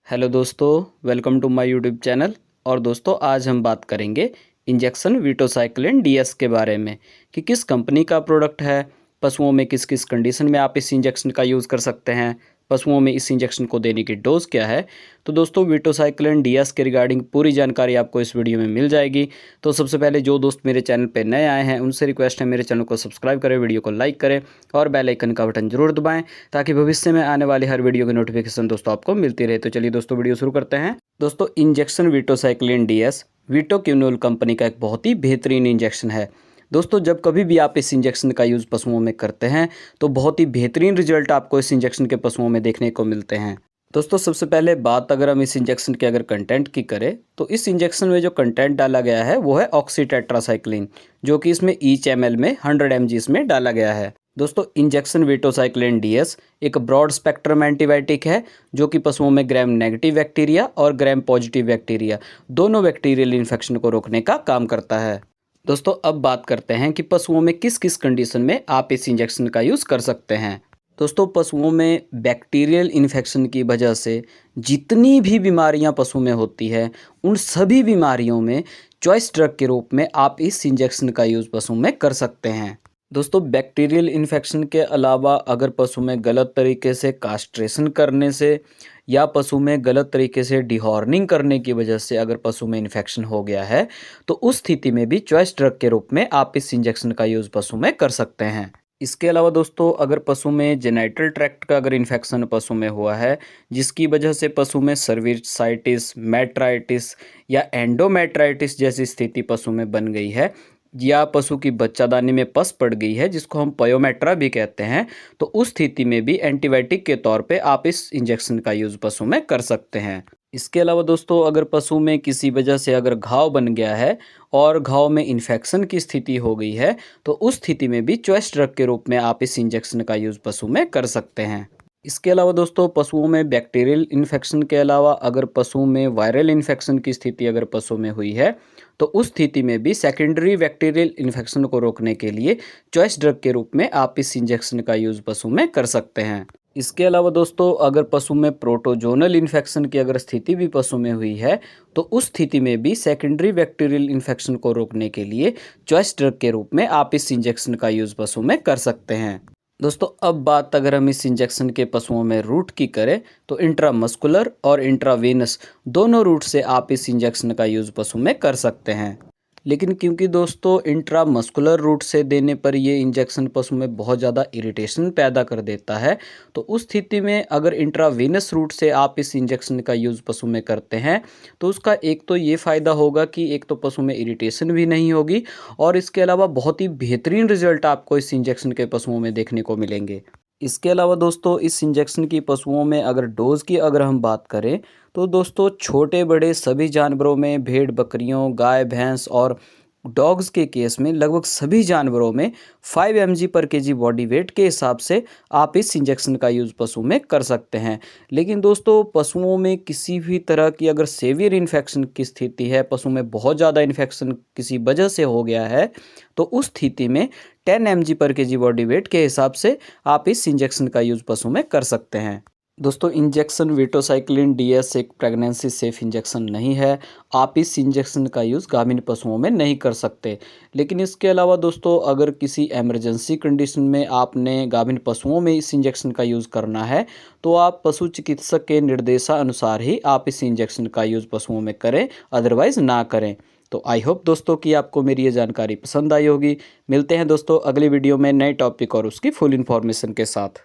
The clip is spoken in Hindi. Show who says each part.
Speaker 1: हेलो दोस्तों, welcome to my YouTube channel. और दोस्तों आज हम बात करेंगे इंजेक्शन वीटोसाइक्लिन डीएस के बारे में कि किस कंपनी का प्रोडक्ट है, पशुओं में किस किस कंडीशन में आप इस इंजेक्शन का यूज़ कर सकते हैं, पशुओं में इस इंजेक्शन को देने की डोज क्या है। तो दोस्तों वीटोसाइक्लिन डीएस के रिगार्डिंग पूरी जानकारी आपको इस वीडियो में मिल जाएगी। तो सबसे पहले जो दोस्त मेरे चैनल पर नए आए हैं उनसे रिक्वेस्ट है मेरे चैनल को सब्सक्राइब करें, वीडियो को लाइक करें और बेल आइकन का बटन जरूर दबाएं ताकि भविष्य में आने वाली हर वीडियो की नोटिफिकेशन दोस्तों आपको मिलती रहे। तो चलिए दोस्तों वीडियो शुरू करते हैं। दोस्तों इंजेक्शन वीटोसाइक्लिन डीएस वीटोक्यूनोल कंपनी का एक बहुत ही बेहतरीन इंजेक्शन है। दोस्तों जब कभी भी आप इस इंजेक्शन का यूज़ पशुओं में करते हैं तो बहुत ही बेहतरीन रिजल्ट आपको इस इंजेक्शन के पशुओं में देखने को मिलते हैं। दोस्तों सबसे पहले बात अगर हम इस इंजेक्शन के अगर कंटेंट की करें तो इस इंजेक्शन में जो कंटेंट डाला गया है वो है ऑक्सीटेट्रासाइक्लिन, जो कि इसमें ईच ml में 100 mg इसमें डाला गया है। दोस्तों इंजेक्शन वीटोसाइक्लिन डीएस एक ब्रॉड स्पेक्ट्रम एंटीबायोटिक है जो कि पशुओं में ग्राम नेगेटिव बैक्टीरिया और ग्राम पॉजिटिव बैक्टीरिया दोनों बैक्टीरियल इन्फेक्शन को रोकने का काम करता है। दोस्तों अब बात करते हैं कि पशुओं में किस किस कंडीशन में आप इस इंजेक्शन का यूज़ कर सकते हैं। दोस्तों पशुओं में बैक्टीरियल इन्फेक्शन की वजह से जितनी भी बीमारियां पशु में होती है उन सभी बीमारियों में चॉइस ड्रग के रूप में आप इस इंजेक्शन का यूज़ पशु में कर सकते हैं। दोस्तों बैक्टीरियल इन्फेक्शन के अलावा अगर पशु में गलत तरीके से कास्ट्रेशन करने से या पशु में गलत तरीके से डिहॉर्निंग करने की वजह से अगर पशु में इन्फेक्शन हो गया है तो उस स्थिति में भी चॉइस ड्रग के रूप में आप इस इंजेक्शन का यूज़ पशु में कर सकते हैं। इसके अलावा दोस्तों अगर पशु में जेनिटल ट्रैक्ट का अगर इन्फेक्शन पशु में हुआ है जिसकी वजह से पशु में सर्विसाइटिस, मेट्राइटिस या एंडोमेट्राइटिस जैसी स्थिति पशु में बन गई है या पशु की बच्चादानी में पस पड़ गई है जिसको हम पयोमेट्रा भी कहते हैं, तो उस स्थिति में भी एंटीबायोटिक के तौर पे आप इस इंजेक्शन का यूज़ पशु में कर सकते हैं। इसके अलावा दोस्तों अगर पशु में किसी वजह से अगर घाव बन गया है और घाव में इन्फेक्शन की स्थिति हो गई है तो उस स्थिति में भी चॉइस ड्रग के रूप में आप इस इंजेक्शन का यूज़ पशु में कर सकते हैं। इसके अलावा दोस्तों पशुओं में बैक्टीरियल इन्फेक्शन के अलावा अगर पशु में वायरल इन्फेक्शन की स्थिति अगर पशु में हुई है तो उस स्थिति में भी सेकेंडरी बैक्टीरियल इन्फेक्शन को रोकने के लिए चॉइस ड्रग के रूप में आप इस इंजेक्शन का यूज़ पशु में कर सकते हैं। इसके अलावा दोस्तों अगर पशु में प्रोटोजोनल इन्फेक्शन की अगर स्थिति भी पशु में हुई है तो उस स्थिति में भी सेकेंडरी बैक्टीरियल इन्फेक्शन को रोकने के लिए चॉइस ड्रग के रूप में आप इस इंजेक्शन का यूज़ पशु में कर सकते हैं। दोस्तों अब बात अगर हम इस इंजेक्शन के पशुओं में रूट की करें तो इंट्रामस्कुलर और इंट्रावेनस दोनों रूट से आप इस इंजेक्शन का यूज़ पशु में कर सकते हैं। लेकिन क्योंकि दोस्तों इंट्रामस्कुलर रूट से देने पर ये इंजेक्शन पशु में बहुत ज़्यादा इरिटेशन पैदा कर देता है, तो उस स्थिति में अगर इंट्रावेनस रूट से आप इस इंजेक्शन का यूज़ पशु में करते हैं तो उसका एक तो ये फ़ायदा होगा कि एक तो पशु में इरिटेशन भी नहीं होगी और इसके अलावा बहुत ही बेहतरीन रिजल्ट आपको इस इंजेक्शन के पशुओं में देखने को मिलेंगे। इसके अलावा दोस्तों इस इंजेक्शन की पशुओं में अगर डोज़ की अगर हम बात करें तो दोस्तों छोटे बड़े सभी जानवरों में, भेड़ बकरियों, गाय भैंस और डॉग्स के केस में लगभग सभी जानवरों में 5 mg पर केजी बॉडी वेट के हिसाब से आप इस इंजेक्शन का यूज़ पशु में कर सकते हैं। लेकिन दोस्तों पशुओं में किसी भी तरह की अगर सेवियर इन्फेक्शन की स्थिति है, पशु में बहुत ज़्यादा इन्फेक्शन किसी वजह से हो गया है तो उस स्थिति में 10 mg पर केजी बॉडी वेट के हिसाब से आप इस इंजेक्शन का यूज़ पशु में कर सकते हैं। दोस्तों इंजेक्शन वीटोसाइक्लिन डीएस एक प्रेगनेंसी सेफ इंजेक्शन नहीं है, आप इस इंजेक्शन का यूज़ गाभिन पशुओं में नहीं कर सकते। लेकिन इसके अलावा दोस्तों अगर किसी इमरजेंसी कंडीशन में आपने गाभिन पशुओं में इस इंजेक्शन का यूज़ करना है तो आप पशु चिकित्सक के निर्देशानुसार ही आप इस इंजेक्शन का यूज़ पशुओं में करें, अदरवाइज़ ना करें। तो आई होप दोस्तों कि आपको मेरी ये जानकारी पसंद आई होगी। मिलते हैं दोस्तों अगली वीडियो में नए टॉपिक और उसकी फुल इन्फॉर्मेशन के साथ।